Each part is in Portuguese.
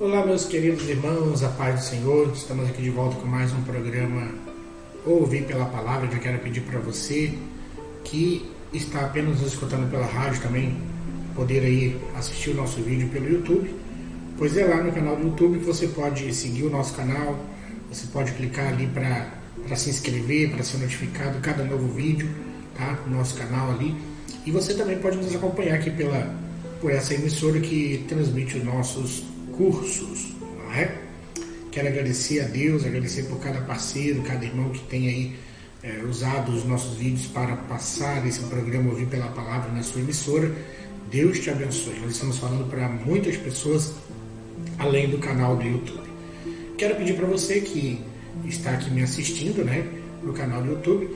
Olá, meus queridos irmãos, a paz do Senhor. Estamos aqui de volta com mais um programa Ouvir pela Palavra. Eu quero pedir para você que está apenas nos escutando pela rádio também poder aí assistir o nosso vídeo pelo YouTube, pois é lá no canal do YouTube que você pode seguir o nosso canal, você pode clicar ali para se inscrever, para ser notificado cada novo vídeo, tá? No nosso canal ali. E você também pode nos acompanhar aqui por essa emissora que transmite os nossos cursos, não é? Quero agradecer a Deus, agradecer por cada parceiro, cada irmão que tem aí usado os nossos vídeos para passar esse programa Ouvir pela Palavra na sua emissora. Deus te abençoe. Nós estamos falando para muitas pessoas além do canal do YouTube. Quero pedir para você que está aqui me assistindo, né, no canal do YouTube,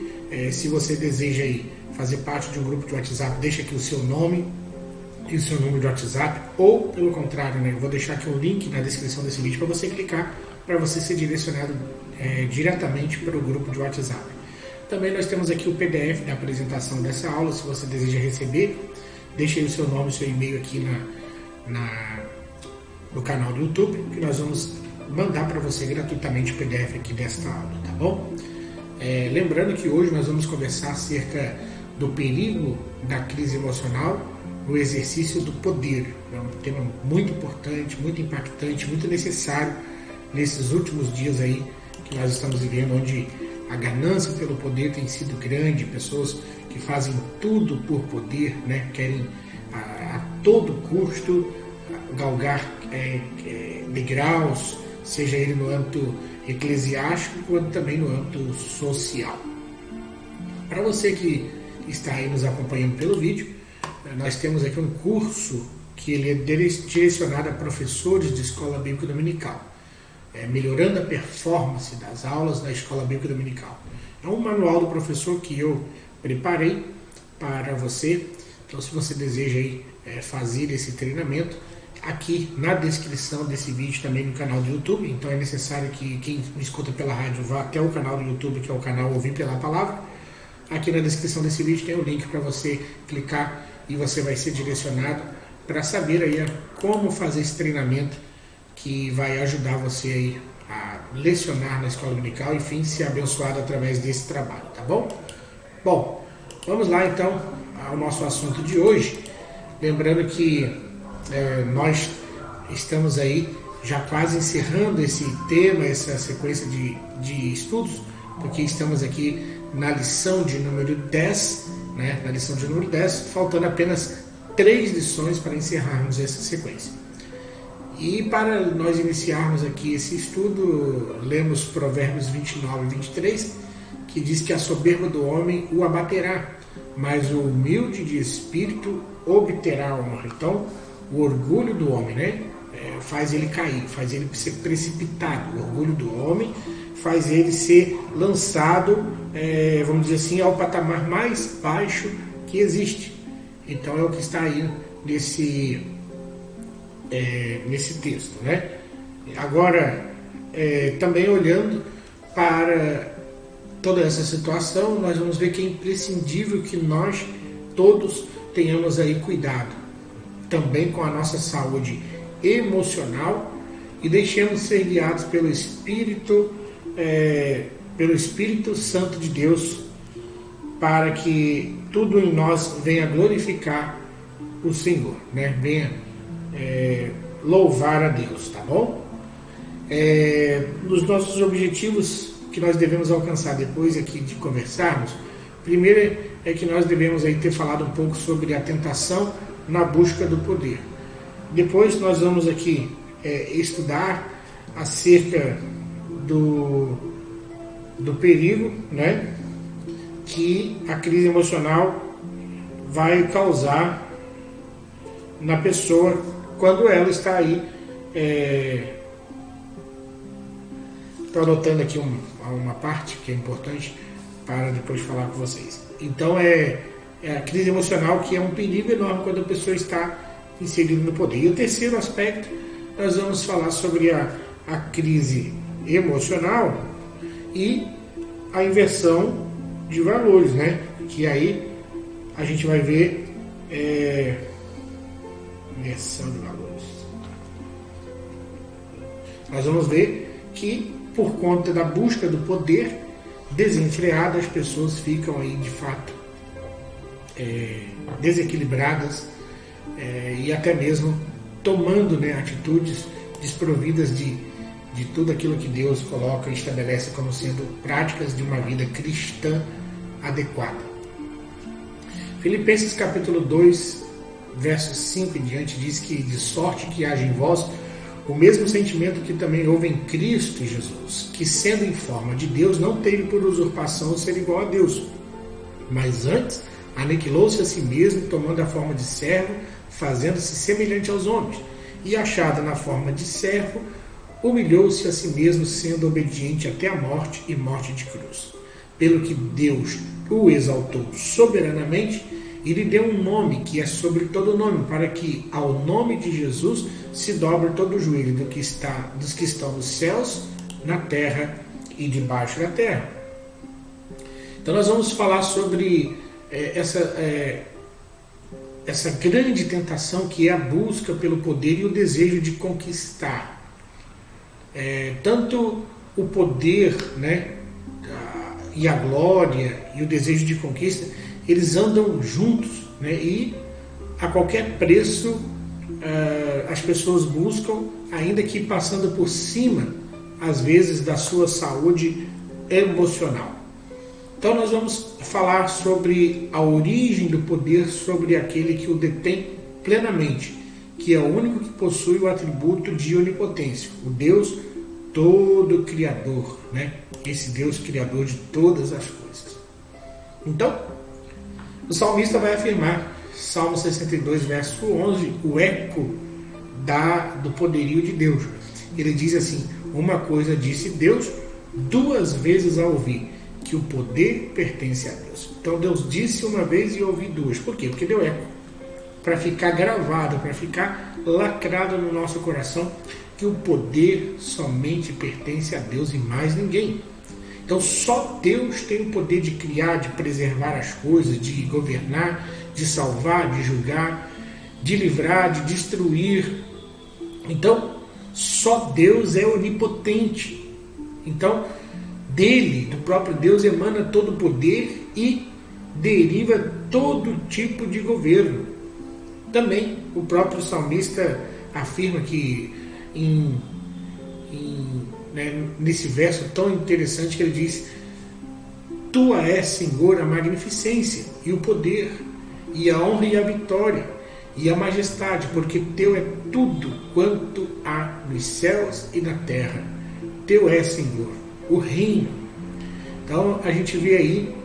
se você deseja aí fazer parte de um grupo de WhatsApp, deixa aqui o seu nome e o seu número de WhatsApp, ou pelo contrário, né, eu vou deixar aqui um link na descrição desse vídeo para você clicar, para você ser direcionado diretamente para o grupo de WhatsApp. Também nós temos aqui o PDF da apresentação dessa aula. Se você deseja receber, deixa aí o seu nome e seu e-mail aqui no canal do YouTube, que nós vamos mandar para você gratuitamente o PDF aqui desta aula, tá bom? Lembrando que hoje nós vamos conversar acerca do perigo da crise emocional no exercício do poder. É um tema muito importante, muito impactante, muito necessário nesses últimos dias aí que nós estamos vivendo, onde a ganância pelo poder tem sido grande, pessoas que fazem tudo por poder, né? Querem a todo custo galgar degraus, seja ele no âmbito eclesiástico quanto também no âmbito social. Para você que está aí nos acompanhando pelo vídeo, nós temos aqui um curso que ele é direcionado a professores de escola bíblica dominical, melhorando a performance das aulas da escola bíblica dominical. É um manual do professor que eu preparei para você. Então, se você deseja aí, fazer esse treinamento, aqui na descrição desse vídeo também no canal do YouTube. Então é necessário que quem me escuta pela rádio vá até o canal do YouTube, que é o canal Ouvir pela Palavra. Aqui na descrição desse vídeo tem o link para você clicar e você vai ser direcionado para saber aí como fazer esse treinamento que vai ajudar você aí a lecionar na escola dominical e, enfim, ser abençoado através desse trabalho, tá bom? Bom, vamos lá então ao nosso assunto de hoje. Lembrando que nós estamos aí já quase encerrando esse tema, essa sequência de estudos, porque estamos aqui na lição de número 10, né? Na lição de número 10, faltando apenas 3 lições para encerrarmos essa sequência. E para nós iniciarmos aqui esse estudo, lemos Provérbios 29 e 23, que diz que a soberba do homem o abaterá, mas o humilde de espírito obterá honra. Então, o orgulho do homem, né, faz ele cair, faz ele ser precipitado. O orgulho do homem faz ele ser lançado, vamos dizer assim, ao patamar mais baixo que existe. Então é o que está aí nesse texto, né? Agora, também olhando para toda essa situação, nós vamos ver que é imprescindível que nós todos tenhamos aí cuidado também com a nossa saúde emocional e deixemos ser guiados pelo Espírito Santo de Deus, para que tudo em nós venha glorificar o Senhor, né? Venha louvar a Deus, tá bom? Nos nossos objetivos que nós devemos alcançar depois aqui de conversarmos, primeiro é que nós devemos aí ter falado um pouco sobre a tentação na busca do poder. Depois nós vamos aqui estudar acerca do perigo, né, que a crise emocional vai causar na pessoa quando ela está aí. Estou anotando aqui uma parte que é importante para depois falar com vocês. Então a crise emocional, que é um perigo enorme quando a pessoa está inserida no poder. E o terceiro aspecto, nós vamos falar sobre a crise emocional e a inversão de valores, né? Que aí a gente vai ver inversão de valores. nós vamos ver que, por conta da busca do poder desenfreada, as pessoas ficam aí, de fato, desequilibradas e até mesmo tomando, né, atitudes desprovidas de tudo aquilo que Deus coloca e estabelece como sendo práticas de uma vida cristã adequada. Filipenses capítulo 2, versos 5 em diante, diz que de sorte que haja em vós o mesmo sentimento que também houve em Cristo Jesus, que sendo em forma de Deus, não teve por usurpação ser igual a Deus, mas antes aniquilou-se a si mesmo, tomando a forma de servo, fazendo-se semelhante aos homens, e achado na forma de servo, humilhou-se a si mesmo, sendo obediente até a morte e morte de cruz. Pelo que Deus o exaltou soberanamente e lhe deu um nome que é sobre todo nome, para que ao nome de Jesus se dobre todo o joelho dos que estão nos céus, na terra e debaixo da terra. Então nós vamos falar sobre essa grande tentação que é a busca pelo poder e o desejo de conquistar. Tanto o poder, né, e a glória e o desejo de conquista, eles andam juntos, né, e a qualquer preço as pessoas buscam, ainda que passando por cima, às vezes, da sua saúde emocional. Então nós vamos falar sobre a origem do poder sobre aquele que o detém plenamente, que é o único que possui o atributo de onipotência, o Deus todo criador, né? Esse Deus criador de todas as coisas. Então, o salmista vai afirmar, Salmo 62, verso 11, o eco do poderio de Deus. Ele diz assim: uma coisa disse Deus, duas vezes a ouvir, que o poder pertence a Deus. Então Deus disse uma vez e eu ouvi duas. Por quê? Porque deu eco. Para ficar gravado, para ficar lacrado no nosso coração, que o poder somente pertence a Deus e mais ninguém. Então só Deus tem o poder de criar, de preservar as coisas, de governar, de salvar, de julgar, de livrar, de destruir. Então só Deus é onipotente. Então dele, do próprio Deus, emana todo o poder e deriva todo tipo de governo. Também o próprio salmista afirma que nesse verso tão interessante que ele diz: tua é, Senhor, a magnificência e o poder e a honra e a vitória e a majestade, porque teu é tudo quanto há nos céus e na terra. Teu é, Senhor, o reino. Então a gente vê aí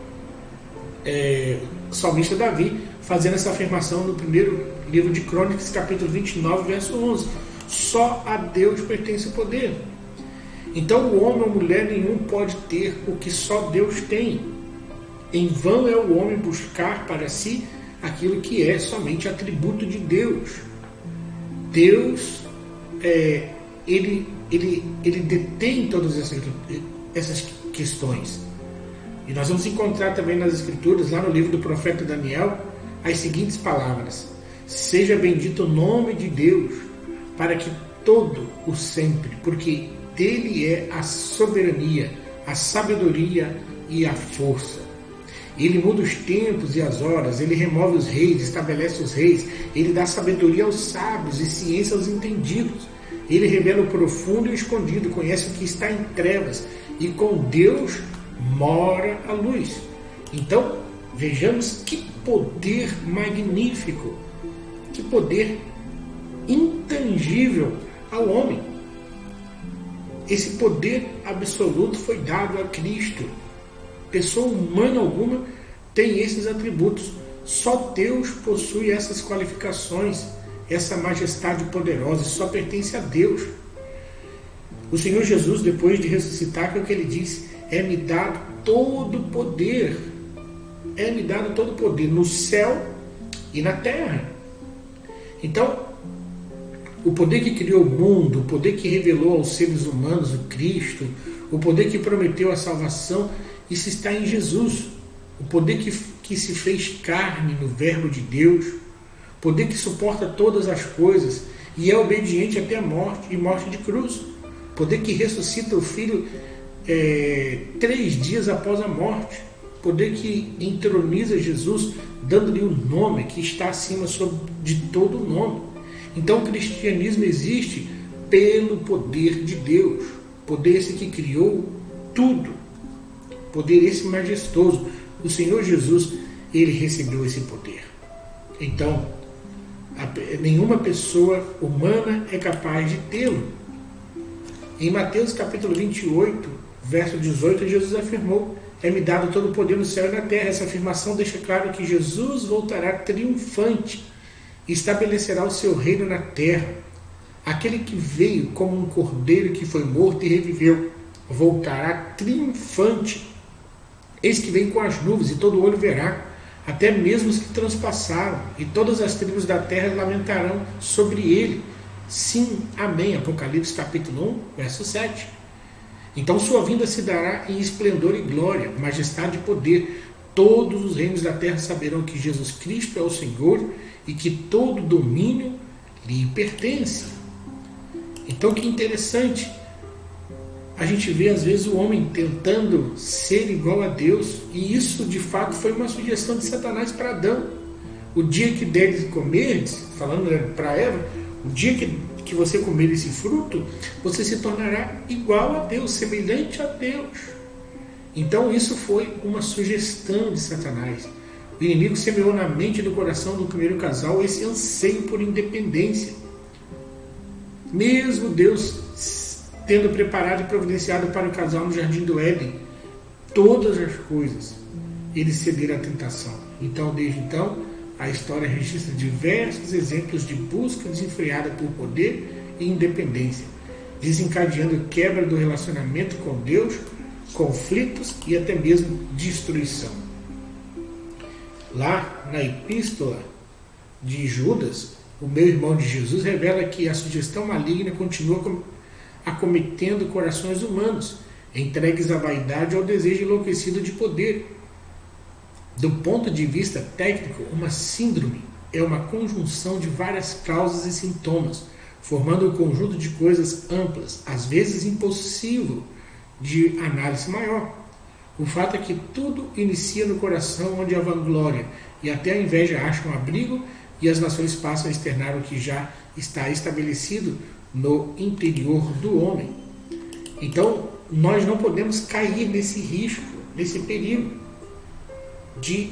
o salmista Davi fazendo essa afirmação no primeiro livro de Crônicas, capítulo 29, verso 11. Só a Deus pertence o poder. Então o homem ou mulher nenhum pode ter o que só Deus tem. Em vão é o homem buscar para si aquilo que é somente atributo de Deus. Deus, ele detém todas essas questões. E nós vamos encontrar também nas Escrituras, lá no livro do profeta Daniel, as seguintes palavras: seja bendito o nome de Deus, para que todo o sempre, porque dele é a soberania, a sabedoria e a força. Ele muda os tempos e as horas, ele remove os reis, estabelece os reis, ele dá sabedoria aos sábios e ciência aos entendidos. Ele revela o profundo e o escondido, conhece o que está em trevas, e com Deus mora a luz. Então, vejamos que poder magnífico, que poder intangível ao homem. Esse poder absoluto foi dado a Cristo. Pessoa humana alguma tem esses atributos. Só Deus possui essas qualificações, essa majestade poderosa, só pertence a Deus. O Senhor Jesus, depois de ressuscitar, que é o que ele diz: é-me dado todo o poder. É-me dado todo o poder no céu e na terra. Então, o poder que criou o mundo, o poder que revelou aos seres humanos o Cristo, o poder que prometeu a salvação, isso está em Jesus. O poder que se fez carne no Verbo de Deus, o poder que suporta todas as coisas e é obediente até a morte e morte de cruz. poder que ressuscita o filho 3 dias após a morte, poder que entroniza Jesus, dando-lhe o nome que está acima de todo nome. Então o cristianismo existe pelo poder de Deus, poder esse que criou tudo, poder esse majestoso. O Senhor Jesus, ele recebeu esse poder. Então, nenhuma pessoa humana é capaz de tê-lo. Em Mateus capítulo 28, verso 18, Jesus afirmou: é-me dado todo o poder no céu e na terra. Essa afirmação deixa claro que Jesus voltará triunfante e estabelecerá o seu reino na terra. Aquele que veio como um cordeiro que foi morto e reviveu, voltará triunfante. Eis que vem com as nuvens, e todo olho verá, até mesmo os que transpassaram, e todas as tribos da terra lamentarão sobre ele. Sim, amém. Apocalipse capítulo 1, verso 7. Então sua vinda se dará em esplendor e glória, majestade e poder. Todos os reinos da terra saberão que Jesus Cristo é o Senhor e que todo domínio lhe pertence. Então que interessante, a gente vê às vezes o homem tentando ser igual a Deus, e isso de fato foi uma sugestão de Satanás para Adão. O dia que deres comerdes, falando para Eva, o dia que você comer esse fruto, você se tornará igual a Deus, semelhante a Deus. Então isso foi uma sugestão de Satanás. O inimigo semeou na mente e no coração do primeiro casal esse anseio por independência. Mesmo Deus tendo preparado e providenciado para o casal no jardim do Éden todas as coisas, eles cederam à tentação. Então, desde então, a história registra diversos exemplos de busca desenfreada por poder e independência, desencadeando quebra do relacionamento com Deus, conflitos e até mesmo destruição. Lá na epístola de Judas, o meu irmão de Jesus revela que a sugestão maligna continua acometendo corações humanos, entregues à vaidade e ao desejo enlouquecido de poder. Do ponto de vista técnico, uma síndrome é uma conjunção de várias causas e sintomas, formando um conjunto de coisas amplas, às vezes impossível de análise maior. O fato é que tudo inicia no coração, onde a vanglória e até a inveja acham abrigo, e as nações passam a externar o que já está estabelecido no interior do homem. Então, nós não podemos cair nesse risco, nesse perigo de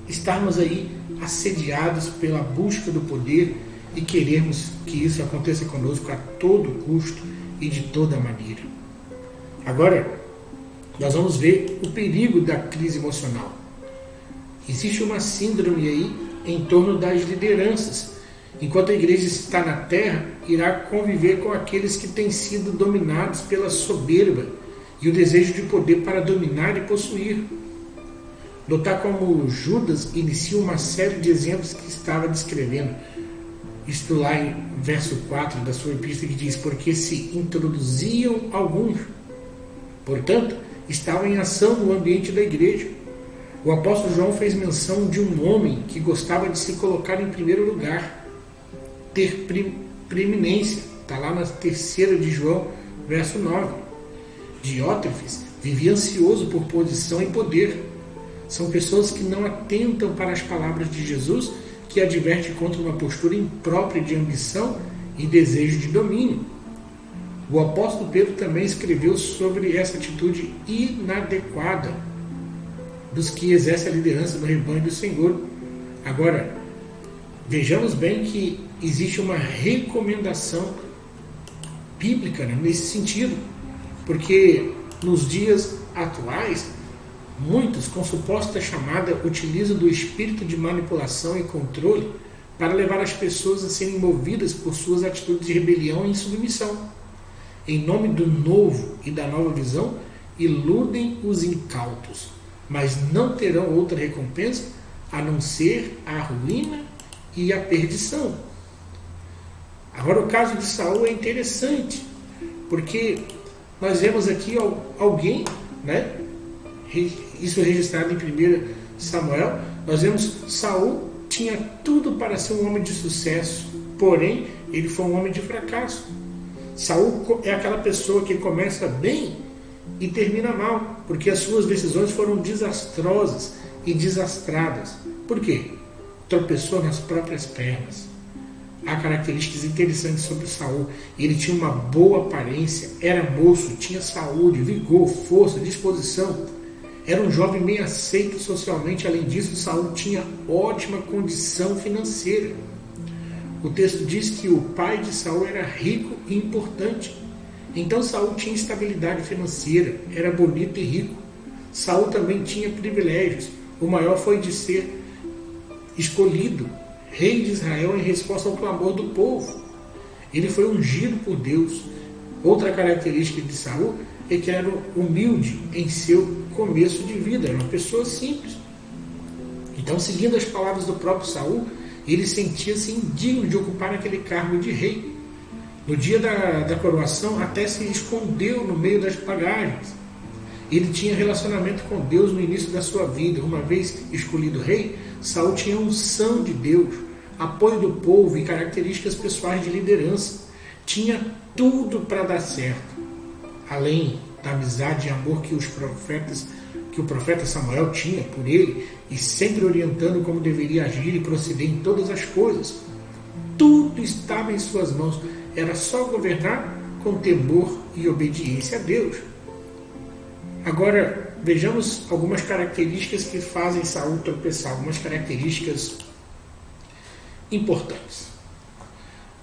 estarmos aí assediados pela busca do poder e queremos que isso aconteça conosco a todo custo e de toda maneira. Agora, nós vamos ver o perigo da crise emocional. Existe uma síndrome aí em torno das lideranças. Enquanto a igreja está na terra, irá conviver com aqueles que têm sido dominados pela soberba e o desejo de poder para dominar e possuir. Notar como Judas inicia uma série de exemplos que estava descrevendo. Isto lá em verso 4 da sua epístola, que diz: porque se introduziam alguns, portanto, estavam em ação no ambiente da igreja. O apóstolo João fez menção de um homem que gostava de se colocar em primeiro lugar, ter preeminência. Está lá na 3ª de João, verso 9. Diótrefes vivia ansioso por posição e poder. São pessoas que não atentam para as palavras de Jesus, que adverte contra uma postura imprópria de ambição e desejo de domínio. O apóstolo Pedro também escreveu sobre essa atitude inadequada dos que exercem a liderança do rebanho do Senhor. Agora, vejamos bem que existe uma recomendação bíblica, né, nesse sentido, porque nos dias atuais, muitos, com suposta chamada, utilizam do espírito de manipulação e controle para levar as pessoas a serem movidas por suas atitudes de rebelião e insubmissão. Em nome do novo e da nova visão, iludem os incautos, mas não terão outra recompensa a não ser a ruína e a perdição. Agora, o caso de Saul é interessante, porque nós vemos aqui alguém, né? Isso é registrado em 1 Samuel. Nós vemos Saul tinha tudo para ser um homem de sucesso, porém ele foi um homem de fracasso. Saul é aquela pessoa que começa bem e termina mal, porque as suas decisões foram desastrosas e desastradas. Por quê? Tropeçou nas próprias pernas. Há características interessantes sobre Saul. Ele tinha uma boa aparência, era moço, tinha saúde, vigor, força, disposição. Era um jovem bem aceito socialmente. Além disso, Saul tinha ótima condição financeira. O texto diz que o pai de Saul era rico e importante. Então Saul tinha estabilidade financeira, era bonito e rico. Saul também tinha privilégios. O maior foi de ser escolhido rei de Israel em resposta ao clamor do povo. Ele foi ungido por Deus. Outra característica de Saul é que era humilde em seu começo de vida, era uma pessoa simples. Então, seguindo as palavras do próprio Saul, ele sentia-se indigno de ocupar aquele cargo de rei. No dia da coroação, até se escondeu no meio das bagagens. Ele tinha relacionamento com Deus no início da sua vida. Uma vez escolhido rei, Saul tinha unção de Deus, apoio do povo e características pessoais de liderança. Tinha tudo para dar certo. Além da amizade e amor que o profeta Samuel tinha por ele, e sempre orientando como deveria agir e proceder em todas as coisas. Tudo estava em suas mãos. Era só governar com temor e obediência a Deus. Agora, vejamos algumas características que fazem Saul tropeçar, algumas características importantes.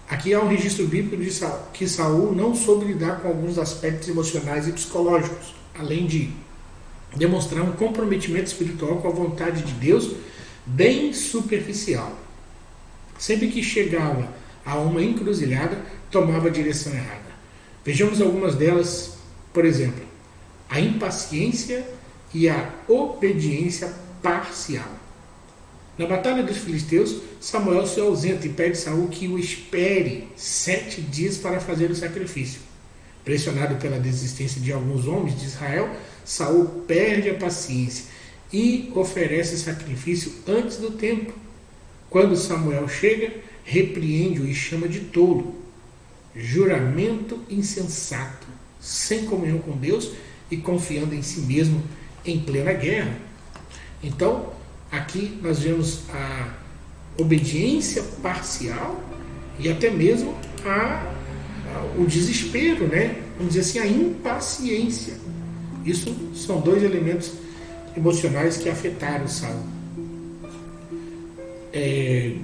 Aqui há um registro bíblico de que Saul não soube lidar com alguns aspectos emocionais e psicológicos, além de demonstrar um comprometimento espiritual com a vontade de Deus bem superficial. Sempre que chegava a uma encruzilhada, tomava a direção errada. Vejamos algumas delas, por exemplo, a impaciência e a obediência parcial. Na batalha dos filisteus, Samuel se ausenta e pede a Saul que o espere 7 dias para fazer o sacrifício. Pressionado pela desistência de alguns homens de Israel, Saul perde a paciência e oferece o sacrifício antes do tempo. Quando Samuel chega, repreende-o e chama de tolo. Juramento insensato, sem comunhão com Deus e confiando em si mesmo em plena guerra. Então, aqui nós vemos a obediência parcial e até mesmo o desespero, né? Vamos dizer assim, a impaciência. Isso são dois elementos emocionais que afetaram Saul.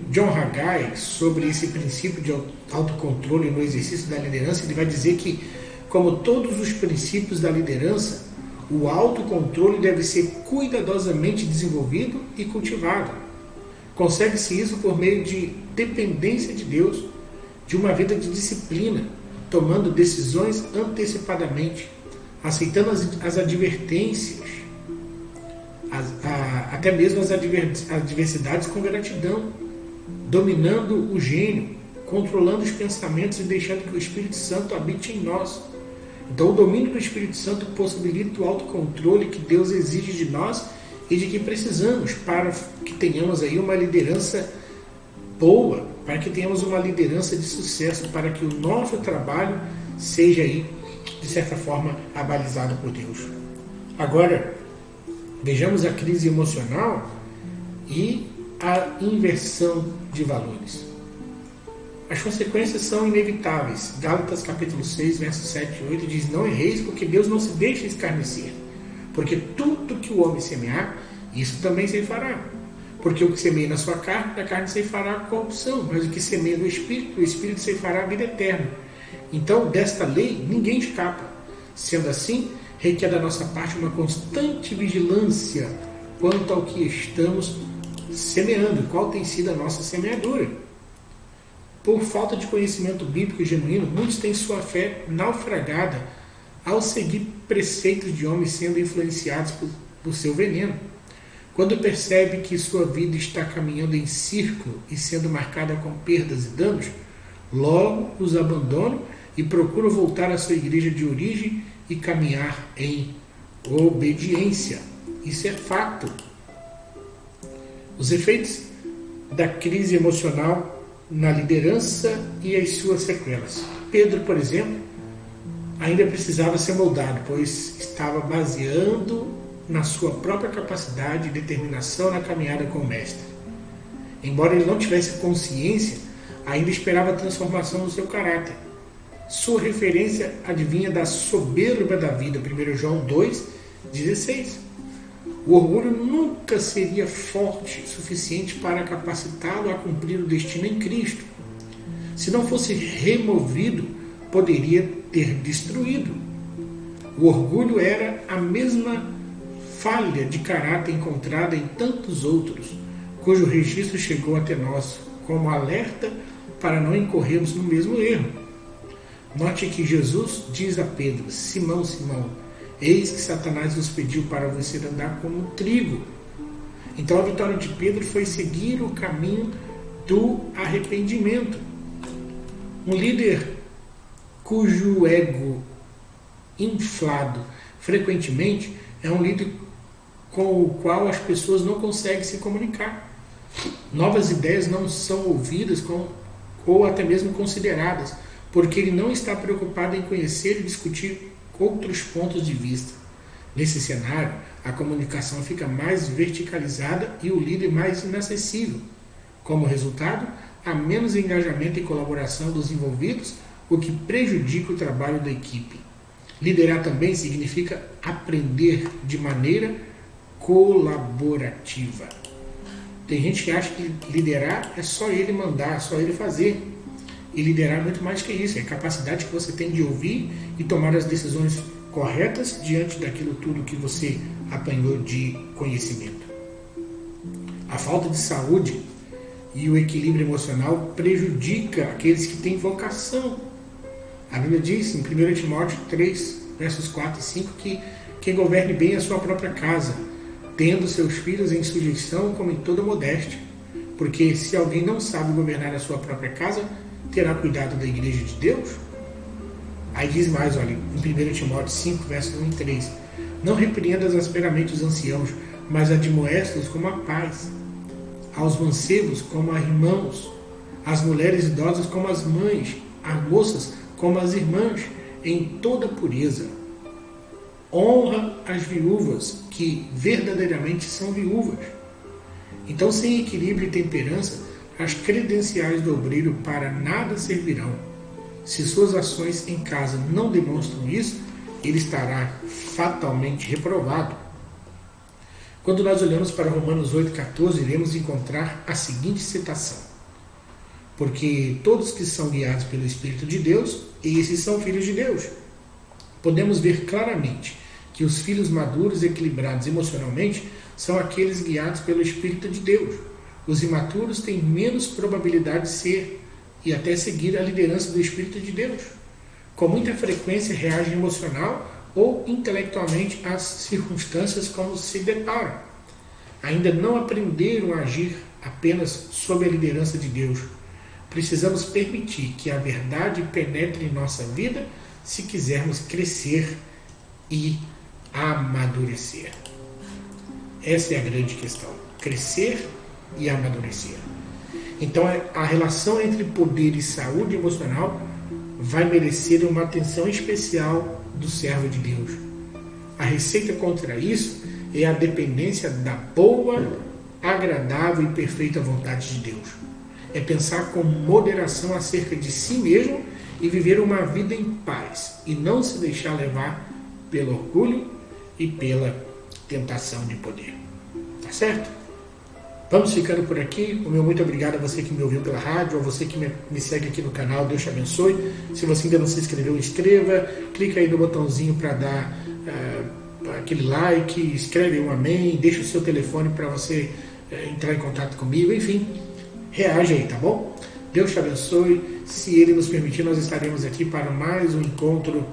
John Haggai, sobre esse princípio de autocontrole no exercício da liderança, ele vai dizer que, como todos os princípios da liderança, o autocontrole deve ser cuidadosamente desenvolvido e cultivado. Consegue-se isso por meio de dependência de Deus, de uma vida de disciplina, tomando decisões antecipadamente, aceitando as advertências, até mesmo as adversidades com gratidão, dominando o gênio, controlando os pensamentos e deixando que o Espírito Santo habite em nós. Então, o domínio do Espírito Santo possibilita o autocontrole que Deus exige de nós e de que precisamos para que tenhamos aí uma liderança boa, para que tenhamos uma liderança de sucesso, para que o nosso trabalho seja aí, de certa forma, abalizado por Deus. Agora, vejamos a crise emocional e a inversão de valores. As consequências são inevitáveis. Gálatas capítulo 6, versos 7 e 8 diz: não erreis, porque Deus não se deixa escarnecer. Porque tudo que o homem semear, isso também ceifará. Porque o que semeia na sua carne, da carne ceifará a corrupção, mas o que semeia no Espírito, o Espírito ceifará a vida eterna. Então, desta lei, ninguém escapa. Sendo assim, requer da nossa parte uma constante vigilância quanto ao que estamos semeando, qual tem sido a nossa semeadura. Por falta de conhecimento bíblico genuíno, muitos têm sua fé naufragada ao seguir preceitos de homens sendo influenciados por seu veneno. Quando percebe que sua vida está caminhando em círculo e sendo marcada com perdas e danos, logo os abandonam e procuram voltar à sua igreja de origem e caminhar em obediência. Isso é fato. Os efeitos da crise emocional na liderança e as suas sequelas. Pedro, por exemplo, ainda precisava ser moldado, pois estava baseando na sua própria capacidade e determinação na caminhada com o Mestre. Embora ele não tivesse consciência, ainda esperava a transformação do seu caráter. Sua referência advinha da soberba da vida, 1 João 2,16. O orgulho nunca seria forte o suficiente para capacitá-lo a cumprir o destino em Cristo. Se não fosse removido, poderia ter destruído. O orgulho era a mesma falha de caráter encontrada em tantos outros, cujo registro chegou até nós como alerta para não incorrermos no mesmo erro. Note que Jesus diz a Pedro: Simão, Simão, eis que Satanás nos pediu para você andar como trigo. Então a vitória de Pedro foi seguir o caminho do arrependimento. Um líder cujo ego inflado frequentemente é um líder com o qual as pessoas não conseguem se comunicar. Novas ideias não são ouvidas ou até mesmo consideradas, porque ele não está preocupado em conhecer e discutir outros pontos de vista. Nesse cenário, a comunicação fica mais verticalizada e o líder mais inacessível. Como resultado, há menos engajamento e colaboração dos envolvidos, o que prejudica o trabalho da equipe. Liderar também significa aprender de maneira colaborativa. Tem gente que acha que liderar é só ele mandar, só ele fazer. E liderar é muito mais que isso, é a capacidade que você tem de ouvir e tomar as decisões corretas diante daquilo tudo que você apanhou de conhecimento. A falta de saúde e o equilíbrio emocional prejudica aqueles que têm vocação. A Bíblia diz em 1 Timóteo 3, versos 4 e 5, que quem governe bem a sua própria casa, tendo seus filhos em sujeição como em toda modéstia. Porque se alguém não sabe governar a sua própria casa, terá cuidado da igreja de Deus? Aí diz mais, olha, em 1 Timóteo 5, versos 1 e 3. Não repreendas asperamente os anciãos, mas admoesta-os como a paz. Aos mancebos como a irmãos, às mulheres idosas como as mães, às moças como as irmãs, em toda pureza. Honra as viúvas, que verdadeiramente são viúvas. Então, sem equilíbrio e temperança, as credenciais do obreiro para nada servirão. Se suas ações em casa não demonstram isso, ele estará fatalmente reprovado. Quando nós olhamos para Romanos 8,14, iremos encontrar a seguinte citação: porque todos que são guiados pelo Espírito de Deus, esses são filhos de Deus. Podemos ver claramente que os filhos maduros e equilibrados emocionalmente são aqueles guiados pelo Espírito de Deus. Os imaturos têm menos probabilidade de ser e até seguir a liderança do Espírito de Deus. Com muita frequência reagem emocional ou intelectualmente às circunstâncias como se deparam. Ainda não aprenderam a agir apenas sob a liderança de Deus. Precisamos permitir que a verdade penetre em nossa vida se quisermos crescer e amadurecer. Essa é a grande questão. Crescer e amadurecer. Então a relação entre poder e saúde emocional vai merecer uma atenção especial do servo de Deus. A receita contra isso é a dependência da boa, agradável e perfeita vontade de Deus. É pensar com moderação acerca de si mesmo e viver uma vida em paz, e não se deixar levar pelo orgulho e pela tentação de poder. Tá certo? Vamos ficando por aqui. O meu muito obrigado a você que me ouviu pela rádio, a você que me segue aqui no canal. Deus te abençoe. Se você ainda não se inscreveu, inscreva. Clica aí no botãozinho para dar aquele like, escreve um amém, deixa o seu telefone para você entrar em contato comigo. Enfim, reage aí, tá bom? Deus te abençoe. Se Ele nos permitir, nós estaremos aqui para mais um encontro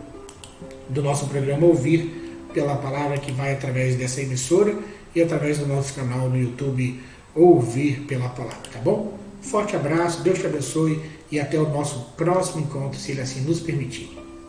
do nosso programa Ouvir pela Palavra, que vai através dessa emissora e através do nosso canal no YouTube Ouvir pela Palavra, tá bom? Forte abraço, Deus te abençoe e até o nosso próximo encontro, se Ele assim nos permitir.